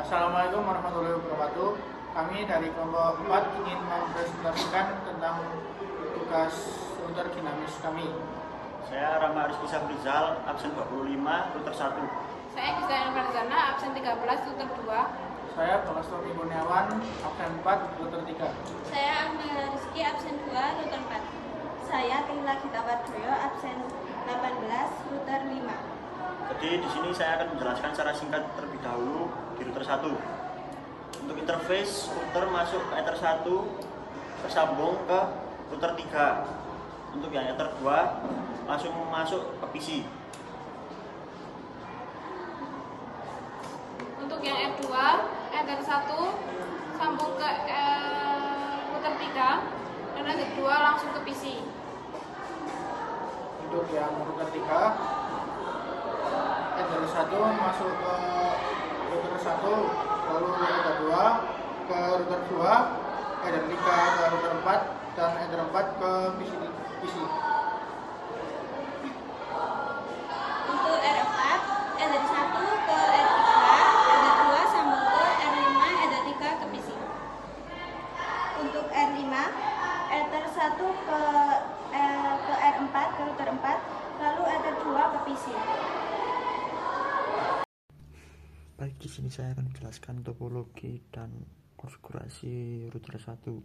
Assalamualaikum warahmatullahi wabarakatuh. Kami dari kelompok 4 ingin mempresentasikan tentang tugas router dinamis kami. Saya Rama Rizky Safrizal, absen 25, router 1. Saya Gisela Farzana, absen 13, router 2. Saya Balastomi Kurniawan, absen 4, router 3. Saya Amel Rizky, absen 2, router 4. Saya Tila Gita Wardoyo, absen 18, router 5. Jadi di sini saya akan menjelaskan secara singkat terlebih dahulu di router 1. Untuk interface router masuk ke ether 1 tersambung ke router 3. Untuk yang ether 2 langsung masuk ke PC. Untuk yang F2, ether 1 sambung ke router 3 dan ether 2 langsung ke PC. Untuk yang router 3, ether 1 masuk ke router 1, lalu ether 2 ke router 2, ether 3 ke router 4, dan ether 4 ke PC. Untuk R4, ether 1 ke R3, ether 2 sambung ke R5, ether 3 ke PC. Untuk R5, ether 1 ke R4, ke router 4, lalu ether 2 ke PC. Baik, di sini saya akan menjelaskan topologi dan konfigurasi router 1.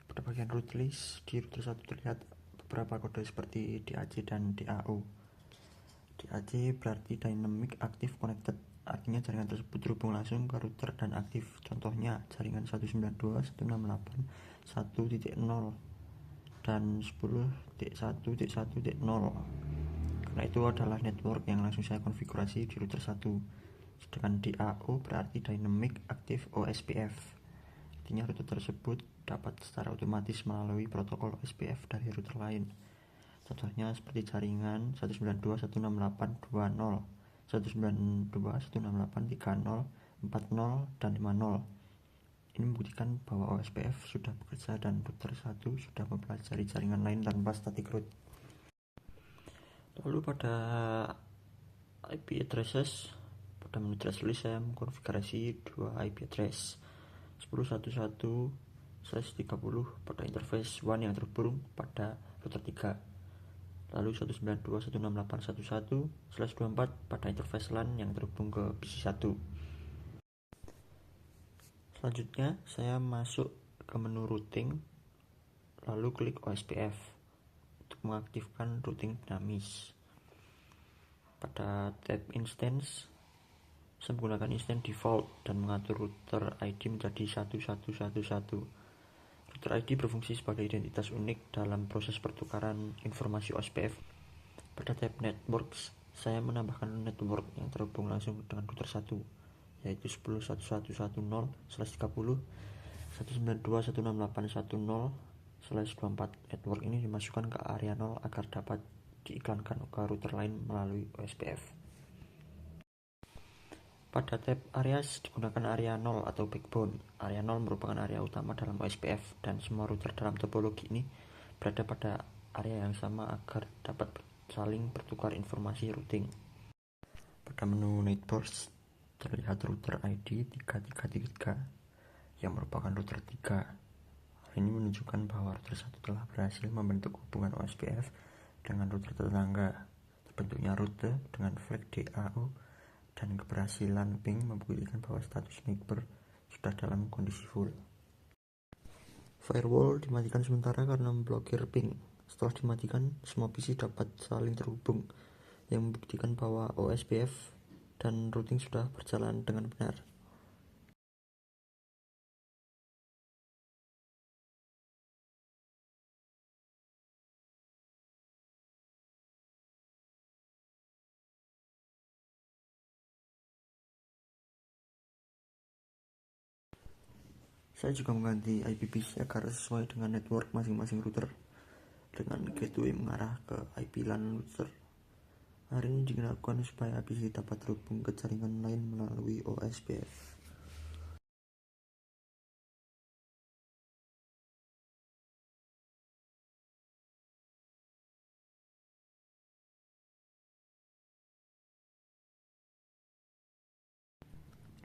Pada bagian root list, di router 1 terlihat beberapa kode seperti DAC dan DAO. DAC berarti Dynamic Active Connected, artinya jaringan tersebut terhubung langsung ke router dan aktif. Contohnya jaringan 192.168.1.0 dan 10.1.1.0. Karena itu adalah network yang langsung saya konfigurasi di router 1. Sedangkan DAO berarti Dynamic Active OSPF, artinya router tersebut dapat secara otomatis melalui protokol OSPF dari router lain. Contohnya seperti jaringan 192.168.2.0, 192.168.3.0, 4.0, dan 5.0. Ini membuktikan bahwa OSPF sudah bekerja dan router 1 sudah mempelajari jaringan lain tanpa static root. Lalu pada IP addresses, pada menu address list saya mengkonfigurasi dua IP address 10.1.1/30 pada interface WAN yang terhubung pada router 3, lalu 192.168.1.1/24 pada interface LAN yang terhubung ke PC 1. Selanjutnya saya masuk ke menu routing, lalu klik OSPF untuk mengaktifkan routing dinamis. Pada tab instance, saya menggunakan instance default dan mengatur router ID menjadi 1111. Router ID berfungsi sebagai identitas unik dalam proses pertukaran informasi OSPF. Pada tab networks, saya menambahkan network yang terhubung langsung dengan router 1, yaitu 10.1.1.10/30, 192.168.1.0/24. Network ini dimasukkan ke area 0 agar dapat diiklankan ke router lain melalui OSPF. Pada tab areas digunakan area 0 atau backbone. Area 0 merupakan area utama dalam OSPF dan semua router dalam topologi ini berada pada area yang sama agar dapat saling bertukar informasi routing. Pada menu networks terlihat router ID 3333 yang merupakan router 3. Hal ini menunjukkan bahwa router 1 telah berhasil membentuk hubungan OSPF dengan router tetangga. Terbentuknya rute dengan flag DAO dan keberhasilan ping membuktikan bahwa status neighbor sudah dalam kondisi full. Firewall dimatikan sementara karena memblokir ping. Setelah dimatikan, semua PC dapat saling terhubung, yang membuktikan bahwa OSPF dan routing sudah berjalan dengan benar. Saya juga mengganti IPv6 agar sesuai dengan network masing-masing router dengan gateway mengarah ke IP LAN router. Hal ini dilakukan supaya PC dapat terhubung ke jaringan lain melalui OSPF.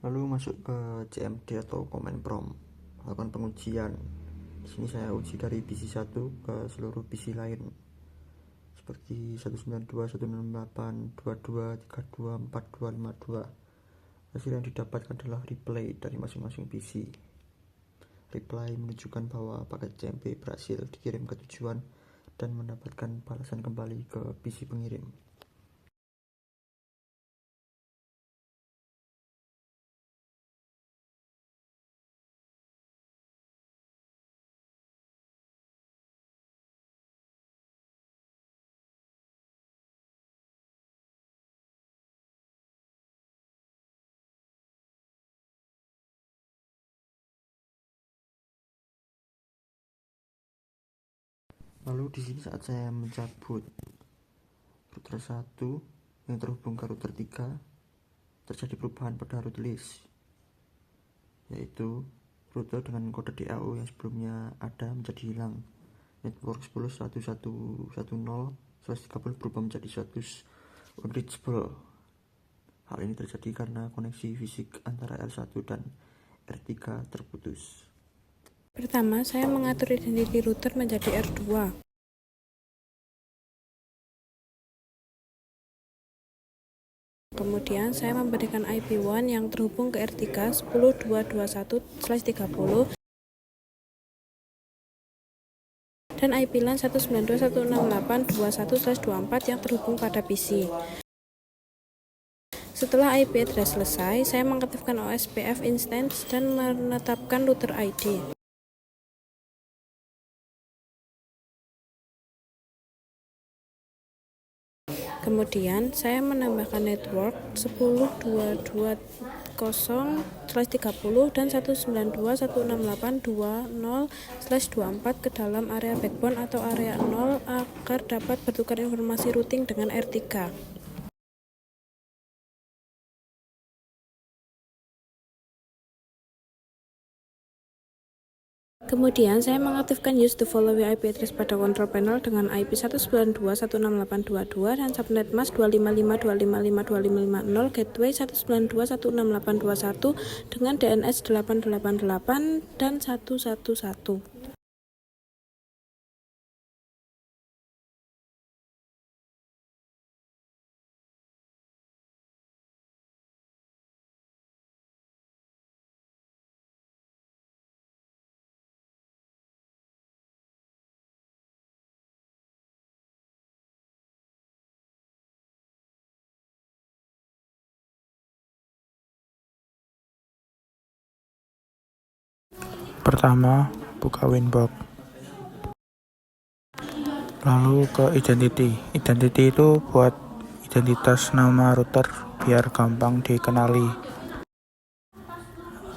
Lalu masuk ke CMD atau Command Prompt, lakukan pengujian. Di sini saya uji dari PC 1 ke seluruh PC lain seperti 192, 168, 22, 32, 42, 52. Hasil yang didapatkan adalah replay dari masing-masing PC. Reply menunjukkan bahwa paket CMP berhasil dikirim ke tujuan dan mendapatkan balasan kembali ke PC pengirim. Lalu di sini saat saya mencabut router 1 yang terhubung ke router 3, terjadi perubahan pada root list, yaitu router dengan kode DAO yang sebelumnya ada menjadi hilang. Network 10.1110/30 berubah menjadi status unreachable. Hal ini terjadi karena koneksi fisik antara R1 dan R3 terputus. Pertama, saya mengatur identity router menjadi R2. Kemudian saya memberikan IP1 yang terhubung ke R3 10.221/30 dan IP LAN 192.168.21/24 yang terhubung pada PC. Setelah IP address selesai, saya mengaktifkan OSPF instance dan menetapkan router ID. Kemudian saya menambahkan network 10.220/30 dan 192.168.20/24 ke dalam area backbone atau area 0 agar dapat bertukar informasi routing dengan R3. Kemudian saya mengaktifkan use the following IP address pada control panel dengan IP 192.168.22 dan subnet mask 255.255.2550 gateway 192.168.21 dengan DNS 888 dan 111. Pertama, buka Winbox. Lalu ke identity. Identity itu buat identitas nama router biar gampang dikenali.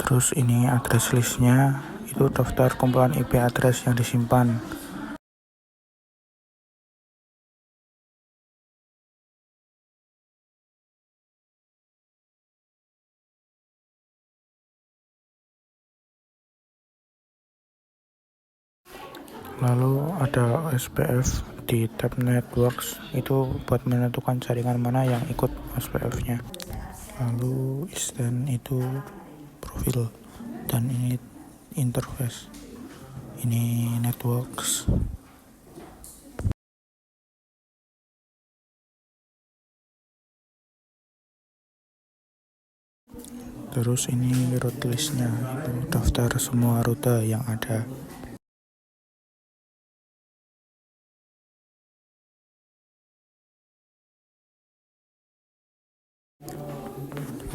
Terus ini address listnya, itu daftar kumpulan IP address yang disimpan. Lalu ada SPF di tab networks, itu buat menentukan jaringan mana yang ikut SPF-nya. Lalu extend itu profil, dan ini interface. Ini networks. Terus ini route listnya, itu daftar semua rute yang ada.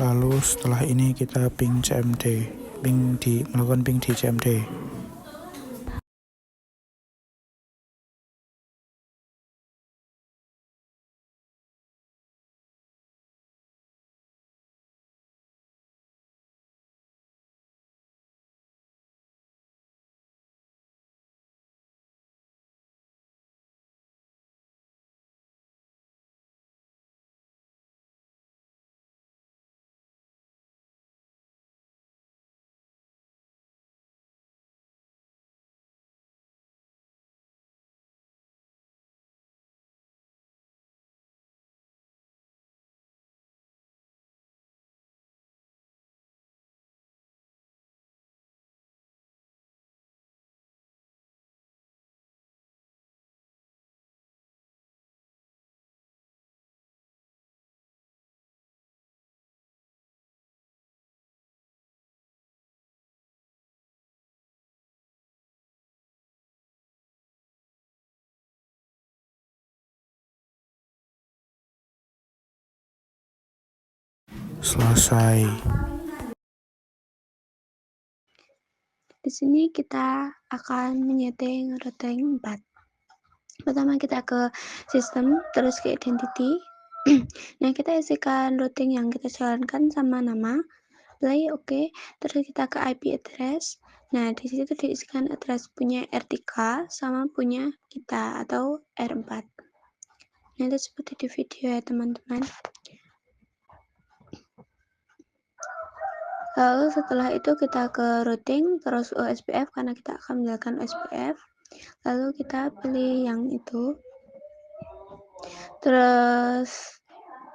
Lalu setelah ini kita ping CMD, melakukan ping di CMD. Selesai. Di sini kita akan menyeting routing 4. Pertama kita ke sistem, terus ke identity. Nah, kita isikan routing yang kita jalankan sama nama, play, oke. Terus kita ke IP address. Nah, di situ diisikan address punya R3 sama punya kita atau R4. Nah, itu seperti di video ya, teman-teman. Lalu setelah itu kita ke routing, terus OSPF karena kita akan menjalankan OSPF. Lalu kita pilih yang itu. Terus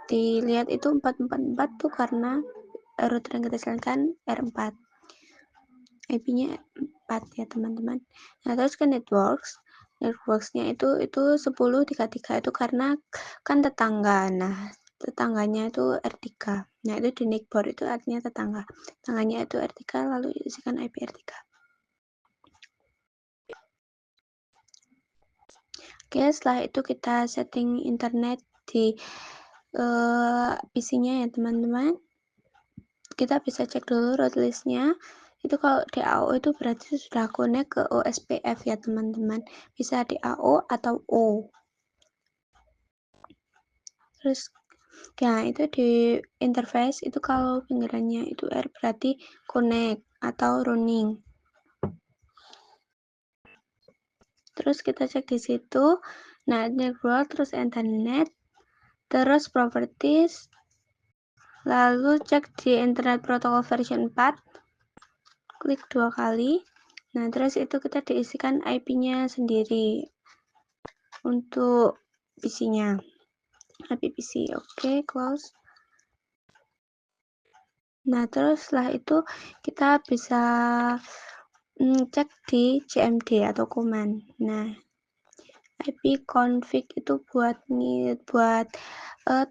dilihat itu 444 tuh karena router yang kita jalankan R4. IP-nya 4 ya, teman-teman. Nah, terus ke networks. Networks-nya itu 1033 itu karena kan tetangga. Nah, tetangganya itu R3. Nah, itu di nickboard itu artinya tetangga. Tetangganya itu R3 lalu isikan IP R3. Oke, setelah itu kita setting internet di PC-nya ya, teman-teman. Kita bisa cek dulu route list-nya. Itu kalau di AO itu berarti sudah connect ke OSPF ya, teman-teman. Bisa di AO atau O. Terus ya itu di interface itu kalau pinggirannya itu R berarti connect atau running. Terus kita cek di situ. Nah, network, terus internet, terus properties, lalu cek di internet protocol version 4, klik 2 kali. Nah, terus itu kita diisikan IP-nya sendiri untuk PC-nya. IP PC, oke, close. Nah, terus setelah itu kita bisa cek di CMD atau command. Nah, IP config itu buat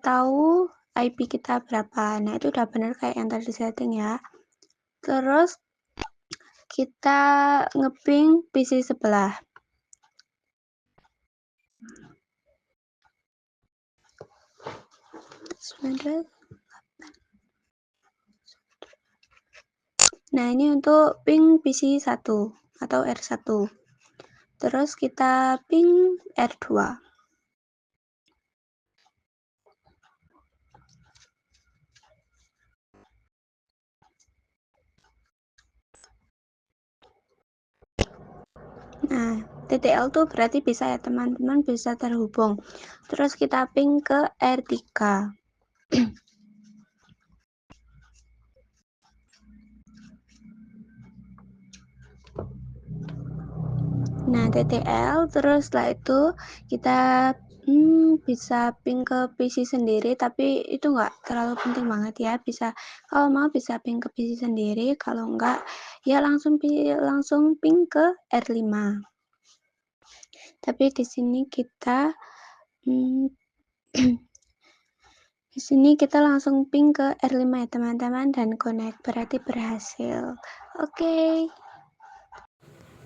tahu IP kita berapa. Nah, itu udah benar kayak yang tadi setting ya. Terus kita ngeping PC sebelah. Nah, ini untuk ping PC 1 atau R1. Terus kita ping R2. Nah, TTL tuh berarti bisa ya, teman-teman, bisa terhubung. Terus kita ping ke R3. Nah, TTL, terus setelah itu kita bisa ping ke PC sendiri, tapi itu nggak terlalu penting banget ya. Bisa, kalau mau bisa ping ke PC sendiri, kalau nggak ya langsung ping ke R5. Tapi di sini kita di sini kita langsung ping ke R5 ya, teman-teman, dan connect berarti berhasil. Oke.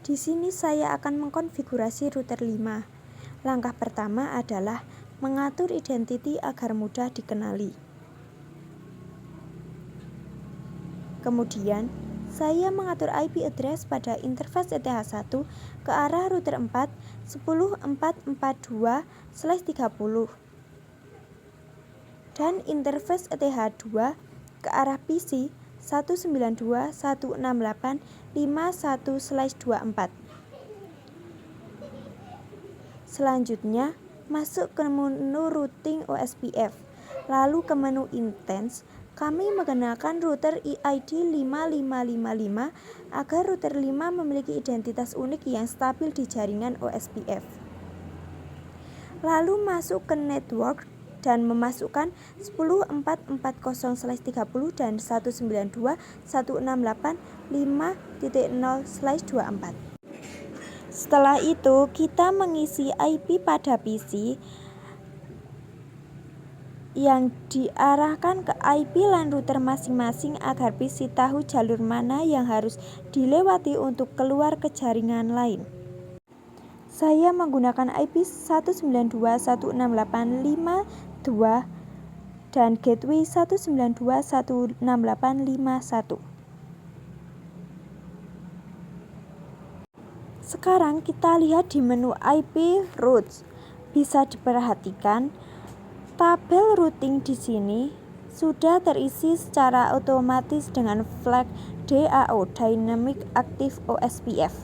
Di sini saya akan mengkonfigurasi router 5. Langkah pertama adalah mengatur identity agar mudah dikenali. Kemudian, saya mengatur IP address pada interface ETH1 ke arah router 4 10442/30 dan interface ETH2 ke arah PC 192.168.51/24. Selanjutnya, masuk ke menu routing OSPF, lalu ke menu intense. Kami mengenalkan router ID 5555 agar router 5 memiliki identitas unik yang stabil di jaringan OSPF. Lalu masuk ke network dan memasukkan 10440/30 dan 192.168.5.0/24. Setelah itu, kita mengisi IP pada PC yang diarahkan ke IP LAN router masing-masing agar PC tahu jalur mana yang harus dilewati untuk keluar ke jaringan lain. Saya menggunakan IP 192.168.5.2 dan gateway 192.16851. Sekarang kita lihat di menu IP routes. Bisa diperhatikan, tabel routing di sini sudah terisi secara otomatis dengan flag DAO (Dynamic Active OSPF).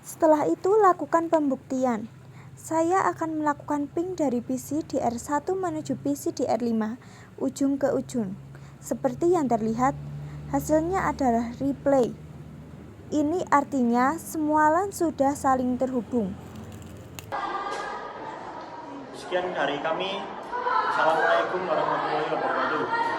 Setelah itu lakukan pembuktian. Saya akan melakukan ping dari PC DR1 menuju PC DR5 ujung ke ujung. Seperti yang terlihat, hasilnya adalah replay. Ini artinya semua LAN sudah saling terhubung. Sekian dari kami. Assalamualaikum warahmatullahi wabarakatuh.